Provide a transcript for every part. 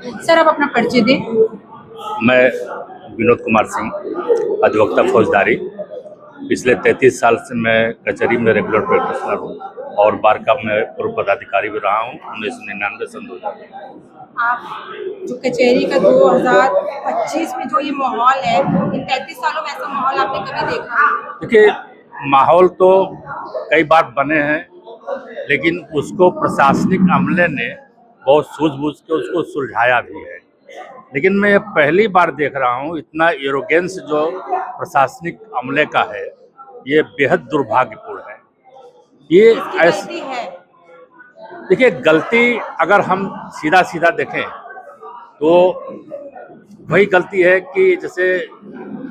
Sir आप अपना परिचय दें। मैं विनोद कुमार सिंह, अधिवक्ता फौजदारी। पिछले 33 साल से मैं कचहरी में रेगुलर प्रैक्टिशनर हूँ और बार का मैं पूर्व पदाधिकारी भी रहा हूँ 1999 सन 2000। आप जो कचहरी का 2025 में जो ये माहौल है, इन 33 सालों में ऐसा माहौल आपने कभी देखा? देखिए, माहौल तो कई बार बने हैं, लेकिन उसको प्रशासनिक अमले ने बहुत सूझबूझ के उसको सुलझाया भी है। लेकिन मैं ये पहली बार देख रहा हूँ इतना एरोगेंस जो प्रशासनिक अमले का है, ये बेहद दुर्भाग्यपूर्ण है। ये किसकी गलती है? देखिए, गलती अगर हम सीधा सीधा देखें तो वही गलती है कि जैसे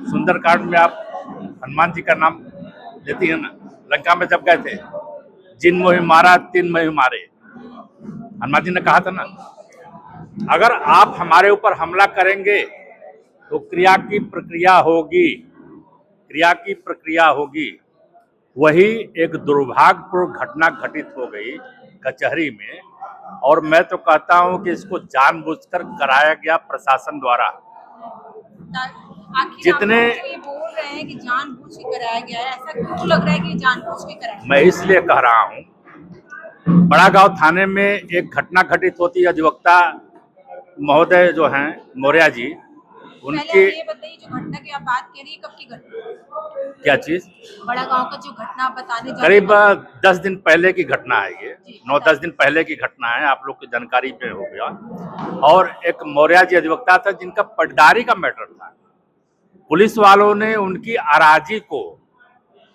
सुंदरकांड में आप हनुमान जी का नाम लेती है ना, लंका में जब गए थे, जिन मोहि मारा तिन मोहि मारे, हनुमान जी ने कहा था ना, अगर आप हमारे ऊपर हमला करेंगे तो क्रिया की प्रक्रिया होगी, क्रिया की प्रक्रिया होगी। वही एक दुर्भाग्यपूर्ण घटना घटित हो गई कचहरी में, और मैं तो कहता हूं कि इसको जानबूझकर कराया गया प्रशासन द्वारा। आखिर आप जितने लोग जो ये बोल रहे हैं कि जानबूझ के कराया गया है, ऐसा क्यों लग रहा है कि जानबूझ के कराया? मैं इसलिए कह रहा हूं, बड़ा गांव थाने में एक घटना घटित होती है, अधिवक्ता महोदय जो हैं मौर्य जी, पहले उनकी ये बताइए, जो घटना की आप बात कर रही है, कब की घटना? क्या चीज, बड़ा गांव का जो घटना आप बताने जा रहे करीब हैं, 10 दिन पहले की घटना है। ये जी 9-10 दिन पहले की घटना है, आप लोग की जानकारी पे हो गया। और एक मौर्य जी अधिवक्ता था जिनका पटदारी का मैटर था। पुलिस वालों ने उनकी अराजी को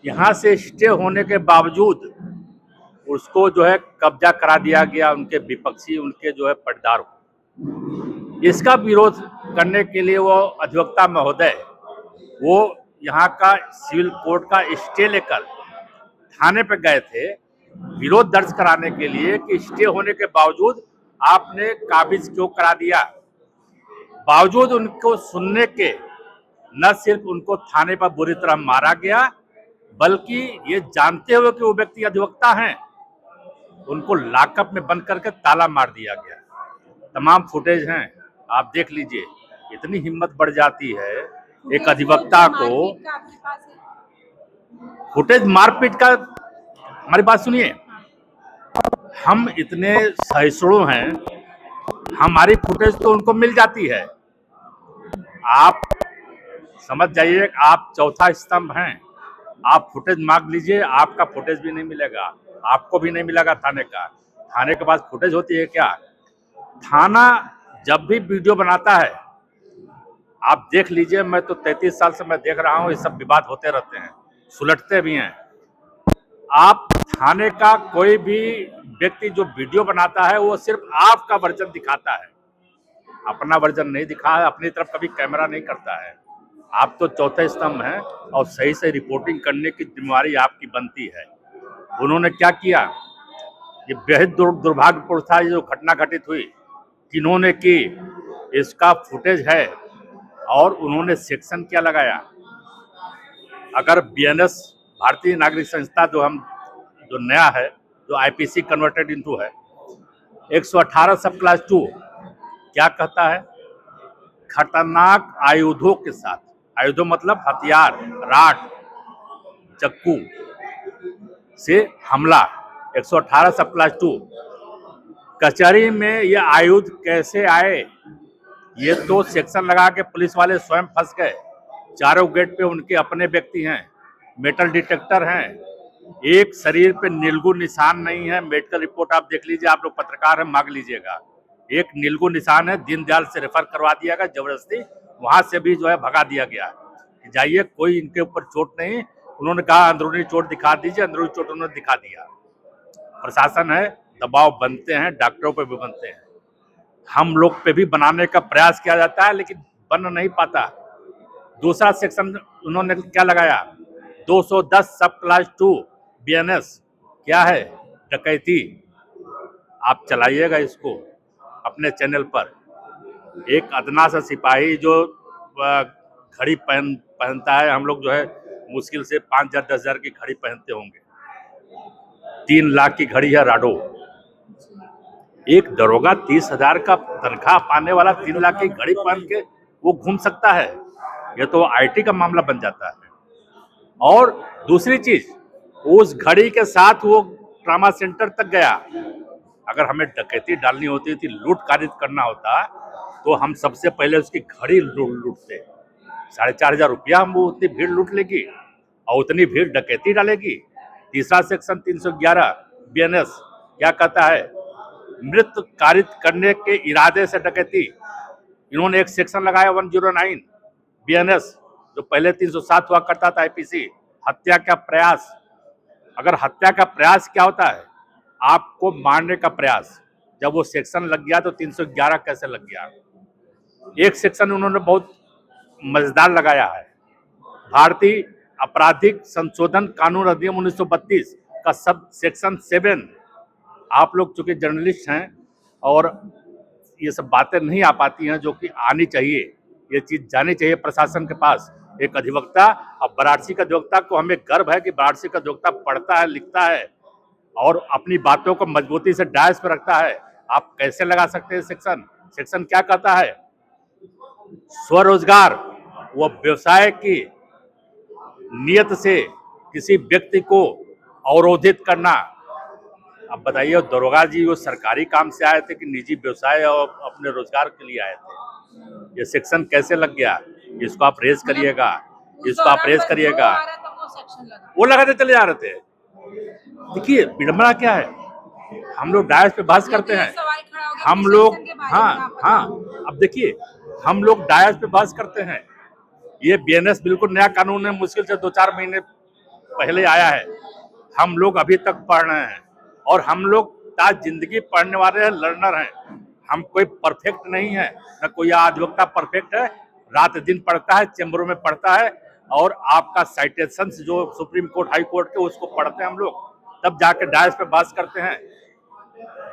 यहाँ से स्टे होने के बावजूद उसको जो है कब्जा करा दिया गया, उनके विपक्षी, उनके जो है पटदार को। इसका विरोध करने के लिए वो अधिवक्ता महोदय, वो यहाँ का सिविल कोर्ट का स्टे लेकर थाने पे गए थे, विरोध दर्ज कराने के लिए कि स्टे होने के बावजूद आपने काबिज क्यों करा दिया। बावजूद उनको सुनने के न सिर्फ उनको थाने पर बुरी तरह मारा गया, बल्कि ये जानते हुए कि वो व्यक्ति अधिवक्ता हैं, उनको लॉकअप में बंद करके ताला मार दिया गया। तमाम फुटेज हैं, आप देख लीजिए। इतनी हिम्मत बढ़ जाती है एक अधिवक्ता को। मारपीट का आपके पास है? फुटेज मारपीट का, हमारी बात सुनिए, हम इतने सहिष्णु हैं, हमारी फुटेज तो उनको मिल जाती है। आप समझ जाइए, आप चौथा स्तंभ हैं। आप फुटेज मांग लीजिए, आपका फुटेज भी नहीं मिलेगा, आपको भी नहीं मिलेगा थाने का। थाने के पास फुटेज होती है क्या? थाना जब भी वीडियो बनाता है, आप देख लीजिए, मैं तो 33 साल से मैं देख रहा हूं, ये सब विवाद होते रहते हैं, सुलटते भी हैं। आप थाने का कोई भी व्यक्ति जो वीडियो बनाता है, वो सिर्फ आपका वर्जन दिखाता है, अपना वर्जन नहीं दिखा, अपनी तरफ कभी कैमरा नहीं करता है। आप तो चौथे स्तंभ हैं और सही से रिपोर्टिंग करने की जिम्मेवारी आपकी बनती है। उन्होंने क्या किया, ये बेहद दुर्भाग्यपूर्ण था। ये जो घटना घटित हुई, किन्होंने की, इसका फुटेज है। और उन्होंने सेक्शन क्या लगाया, अगर बीएनएस भारतीय नागरिक संस्था जो नया है, जो आईपीसी कन्वर्टेड इनटू है, 118 सब क्लास 2 क्या कहता है, खतरनाक आयुधों के साथ, आयुधों मतलब हथियार, राड, चक्कू से हमला, 118 सब क्लास 2। कचहरी में ये आयुध कैसे आए, ये तो सेक्शन लगा के पुलिस वाले स्वयं फंस गए। चारों गेट पे उनके अपने व्यक्ति हैं, मेटल डिटेक्टर हैं, एक शरीर पे नीलगु निशान नहीं है। मेडिकल रिपोर्ट आप देख लीजिए, आप लोग पत्रकार हैं, मांग लीजिएगा। एक नीलगु निशान है, दीनदयाल से रेफर करवा दिया गया जबरदस्ती, वहां से भी जो है भगा दिया गया, जाइए, कोई इनके ऊपर चोट नहीं। उन्होंने कहा अंदरूनी चोट दिखा दीजिए, अंदरूनी चोट उन्होंने दिखा दिया। प्रशासन है, दबाव बनते हैं, डॉक्टरों पे भी बनते हैं, हम लोग पे भी बनाने का प्रयास किया जाता है, लेकिन बन नहीं पाता। दूसरा सेक्शन उन्होंने क्या लगाया, 210 सब क्लास 2 बीएनएस, क्या है, डकैती। आप चलाइएगा इसको अपने चैनल पर। एक अदना सा सिपाही जो घड़ी पहनता है, हम लोग जो है मुश्किल से 5,000 10,000 की घड़ी पहनते होंगे, 3 लाख की घड़ी है राडो। एक दरोगा 30,000 का तनख्वाह पाने वाला 3 लाख की घड़ी पहन के वो घूम सकता है? ये तो आईटी का मामला बन जाता है। और दूसरी चीज, उस घड़ी के साथ वो ट्रामा सेंटर तक गया। अगर हमें डकैती डालनी होती थी, लूट कारित करना होता, तो हम सबसे पहले उसकी घड़ी लूटते। 4,500 रुपया हम वो उतनी भीड़ लूट लेगी और उतनी भीड़ डकैती डालेगी। तीसरा सेक्शन 311 बीएनएस क्या कहता है? मृत कारित करने के इरादे से डकैती। इन्होंने एक सेक्शन लगाया 109 बीएनएस, जो पहले 307 हुआ करता था आईपीसी, हत्या का प्रयास। अगर हत्या का प्रयास क्या होता है? आपको मारने का प्रयास। जब वो सेक्शन लग गया तो 311 कैसे लग गया? एक सेक्शन उन्होंने बहुत मजेदार लगाया है, भारतीय आपराधिक संशोधन कानून अधिनियम 1932 का सब सेक्शन 7। आप लोग चूंकि जर्नलिस्ट हैं और ये सब बातें नहीं आ पाती हैं जो कि आनी चाहिए, ये चीज जानी चाहिए प्रशासन के पास। एक अधिवक्ता, अब वाराणसी का अधिवक्ता को हमें गर्व है कि वाराणसी का अधिवक्ता पढ़ता है, लिखता है और अपनी बातों को मजबूती से डायस पर रखता है। आप कैसे लगा सकते हैं सेक्शन? सेक्शन क्या कहता है? स्वरोजगार व व्यवसाय की नियत से किसी व्यक्ति को अवरोधित करना। अब बताइए, दरोगा जी वो सरकारी काम से आए थे कि निजी व्यवसाय और अपने रोजगार के लिए आए थे? ये सेक्शन कैसे लग गया? इसको आप रेज करिएगा, इसको आप रेज करिएगा। वो लगाते चले जा रहे थे। देखिए विडंबना क्या है, हम लोग डायस पे बहस करते हैं, हम लोग, हाँ, अब देखिए हम लोग डायस पे बहस करते हैं। ये बीएनएस बिल्कुल नया कानून है, मुश्किल से 2-4 महीने पहले आया है। हम लोग अभी तक पढ़ रहे हैं और हम लोग ताज जिंदगी पढ़ने वाले हैं, लर्नर हैं। हम कोई परफेक्ट नहीं है, न कोई अधिवक्ता परफेक्ट है। रात दिन पढ़ता है, चैम्बरों में पढ़ता है और आपका साइटेशन जो सुप्रीम कोर्ट, हाई कोर्ट के, उसको पढ़ते हैं हम लोग, तब जाके डायस पे बात करते हैं।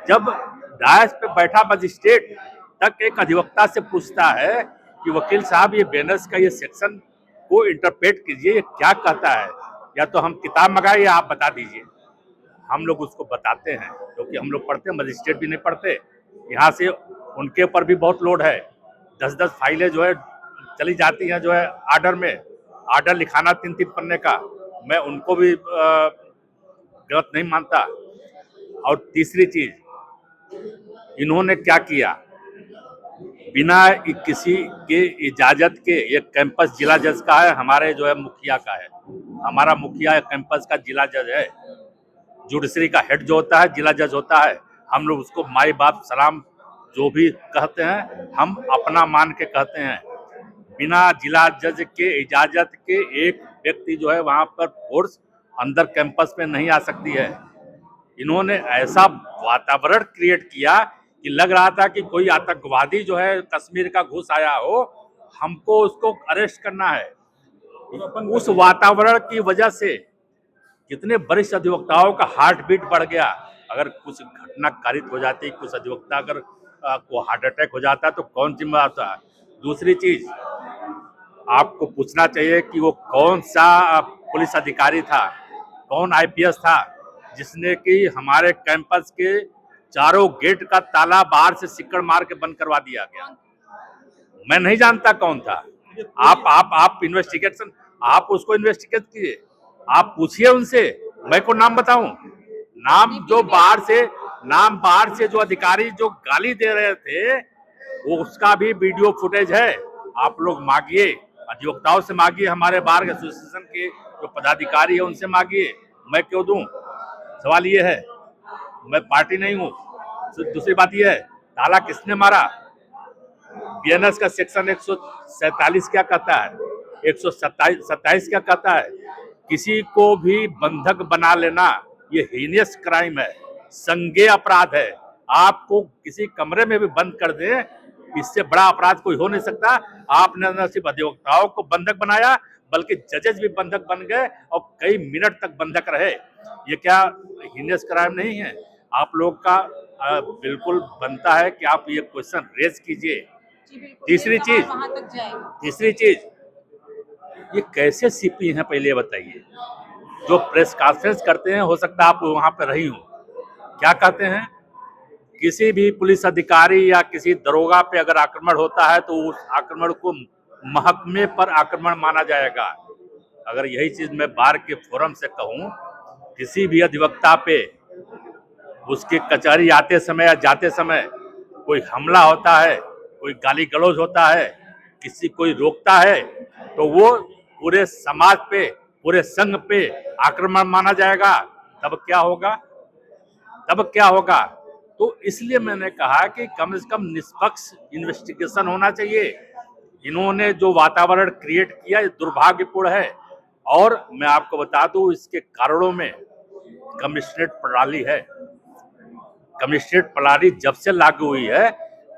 जब डायस पे बैठा मजिस्ट्रेट तक एक अधिवक्ता से पूछता है कि वकील साहब ये बीएनएस का ये सेक्शन को इंटरप्रेट कीजिए, ये क्या कहता है, या तो हम किताब मंगाए या आप बता दीजिए। हम लोग उसको बताते हैं क्योंकि हम लोग पढ़ते हैं, मजिस्ट्रेट भी नहीं पढ़ते। यहाँ से उनके ऊपर भी बहुत लोड है। 10-10 फाइलें जो है चली जाती हैं, जो है आर्डर में, आर्डर लिखाना 3-3 पन्ने का। मैं उनको भी गलत नहीं मानता। और तीसरी चीज, इन्होंने क्या किया, बिना किसी के इजाजत के, ये कैंपस जिला जज का है, हमारे जो है मुखिया का है। हमारा मुखिया कैंपस का जिला जज है। जुडिशरी का हेड जो होता है जिला जज होता है। हम लोग उसको माई बाप सलाम जो भी कहते हैं, हम अपना मान के कहते हैं। बिना जिला जज के इजाजत के एक व्यक्ति जो है वहां पर फोर्स अंदर कैंपस में नहीं आ सकती है। इन्होंने ऐसा वातावरण क्रिएट किया कि लग रहा था कि कोई आतंकवादी जो है कश्मीर का घुस आया हो, हमको उसको अरेस्ट करना है। उस वातावरण की वजह से कितने वरिष्ठ अधिवक्ताओं का हार्ट बीट बढ़ गया। अगर कुछ घटना कारित हो जाती, कुछ अधिवक्ता अगर को हार्ट अटैक हो जाता तो कौन जिम्मेदार था? दूसरी चीज, आपको पूछना चाहिए कि वो कौन सा पुलिस अधिकारी था, कौन आईपीएस था जिसने कि हमारे कैंपस के चारों गेट का ताला बाहर से सिक्कड़ मार के बंद करवा दिया गया। मैं नहीं जानता कौन था। आप इन्वेस्टिगेशन, आप उसको इन्वेस्टिगेट कीजिए, आप पूछिए उनसे, मैं को नाम बताऊं? नाम जो बाहर से जो अधिकारी जो गाली दे रहे थे, वो उसका भी वीडियो फुटेज है। आप लोग मांगिए, अधिवक्ताओं से मांगिए, हमारे बार एसोसिएशन के जो पदाधिकारी है उनसे मांगिए। मैं क्यों दूं? सवाल ये है, मैं पार्टी नहीं हूं। दूसरी बात ये है, ताला किसने मारा? बीएनएस का सेक्शन 147 क्या कहता है, 127 क्या कहता है? किसी को भी बंधक बना लेना ये हीनियस क्राइम है, संज्ञेय अपराध है। आपको किसी कमरे में भी बंद कर दे, इससे बड़ा अपराध कोई हो नहीं सकता। आपने न सिर्फ अधिवक्ताओं को बंधक बनाया, बल्कि जजेस भी बंधक बन गए और कई मिनट तक बंधक रहे। ये क्या हीनियस क्राइम नहीं है? आप लोग का बिल्कुल बनता है कि आप ये क्वेश्चन रेज कीजिए। तीसरी चीज, ये कैसे सीपी हैं पहले ये बताइए? जो प्रेस कॉन्फ्रेंस करते हैं, हो सकता है आप वहां पर रही हो, क्या कहते हैं किसी भी पुलिस अधिकारी या किसी दरोगा पे अगर आक्रमण होता है तो उस आक्रमण को महकमे पर आक्रमण माना जाएगा। अगर यही चीज मैं बार के फोरम से कहूं, किसी भी अधिवक्ता पे उसके कचहरी आते समय या जाते समय कोई हमला होता है, कोई गाली गलौज होता है, किसी कोई रोकता है, तो वो पूरे समाज पे, पूरे संघ पे आक्रमण माना जाएगा। तब क्या होगा? तब क्या होगा? तो इसलिए मैंने कहा कि कम से कम निष्पक्ष इन्वेस्टिगेशन होना चाहिए। इन्होंने जो वातावरण क्रिएट किया ये दुर्भाग्यपूर्ण है। और मैं आपको बता दूं, इसके कारणों में कमिश्नरेट प्रणाली है। कमिश्नरेट प्रणाली जब से लागू हुई है,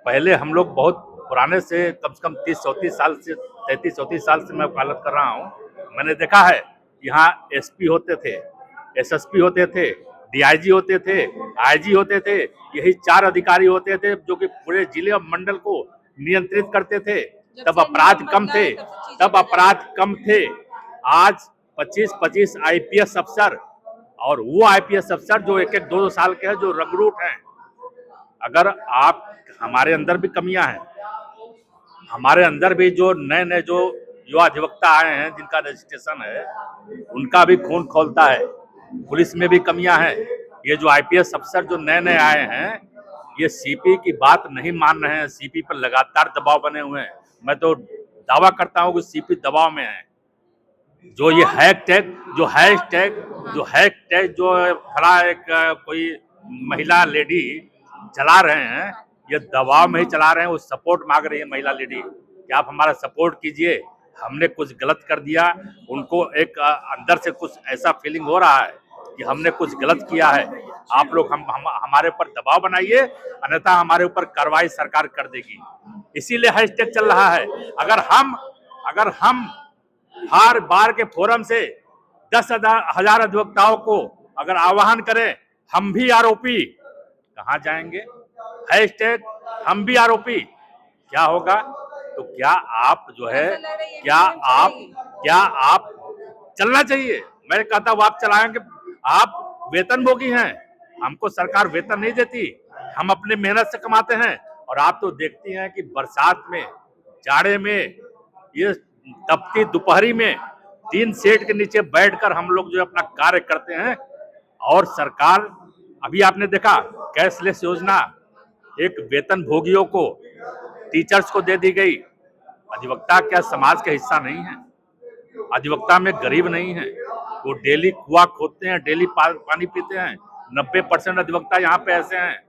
पहले हम लोग बहुत पुराने से, कम 30-34 साल से, 33-34 साल से मैं वकालत कर रहा हूँ, मैंने देखा है यहाँ एसपी होते थे, एसएसपी होते थे, डीआईजी होते थे, आईजी होते थे। यही 4 अधिकारी होते थे जो कि पूरे जिले और मंडल को नियंत्रित करते थे। तब अपराध कम थे, तब अपराध कम थे। आज 25-25 आईपीएस अफसर, और वो आईपीएस अफसर जो 1-1, 2-2 साल के हैं, जो रंगरूट हैं। अगर आप, हमारे अंदर भी कमियां हैं, हमारे अंदर भी जो नए जो युवा अधिवक्ता आए हैं जिनका रजिस्ट्रेशन है, उनका भी खून खौलता है। पुलिस में भी कमियां हैं। ये जो आईपीएस अफसर जो नए आए हैं, ये सीपी की बात नहीं मान रहे हैं, सीपी पर लगातार दबाव बने हुए हैं। मैं तो दावा करता हूं कि सीपी दबाव में है। जो ये हैशटैग जो खड़ा एक कोई महिला लेडी चला रहे हैं, ये दबाव में ही चला रहे हैं। वो सपोर्ट मांग रही है महिला लेडी कि आप हमारा सपोर्ट कीजिए, हमने कुछ गलत कर दिया। उनको एक अंदर से कुछ ऐसा फीलिंग हो रहा है कि हमने कुछ गलत किया है, आप लोग हमारे ऊपर दबाव बनाइए, अन्यथा हमारे ऊपर कार्रवाई सरकार कर देगी। इसीलिए हैशटैग चल रहा है। अगर हम हर बार के फोरम से 10,000 अधिवक्ताओं को अगर आह्वान करें, हम भी आरोपी, कहां जाएंगे? हैशटैग हम भी आरोपी, क्या होगा? तो क्या आप जो है, क्या आप चलना चाहिए? मैं कहता हूं आप चलाएंगे। आप वेतनभोगी हैं, हमको सरकार वेतन नहीं देती, हम अपने मेहनत से कमाते हैं। और आप तो देखती हैं कि बरसात में, जाड़े में, ये तपती दोपहरी में 3 शेड के नीचे बैठकर हम लोग जो अपना कार्य करते हैं। और सरकार, अभी आपने देखा कैशलेस योजना एक वेतन भोगियों को, टीचर्स को दे दी गई। अधिवक्ता क्या समाज का हिस्सा नहीं है? अधिवक्ता में गरीब नहीं है? वो डेली कुआं खोदते हैं, डेली पानी पीते हैं। 90% अधिवक्ता यहाँ पे ऐसे हैं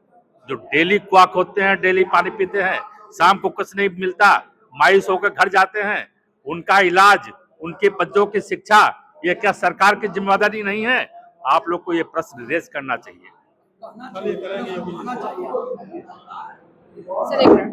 जो डेली कुआं खोदते हैं, डेली पानी पीते हैं, शाम को कुछ नहीं मिलता, मायूस होकर घर जाते हैं। उनका इलाज, उनके बच्चों की शिक्षा, ये क्या सरकार की जिम्मेदारी नहीं है? आप लोग को ये प्रश्न रेज करना चाहिए। सर एक मिनट।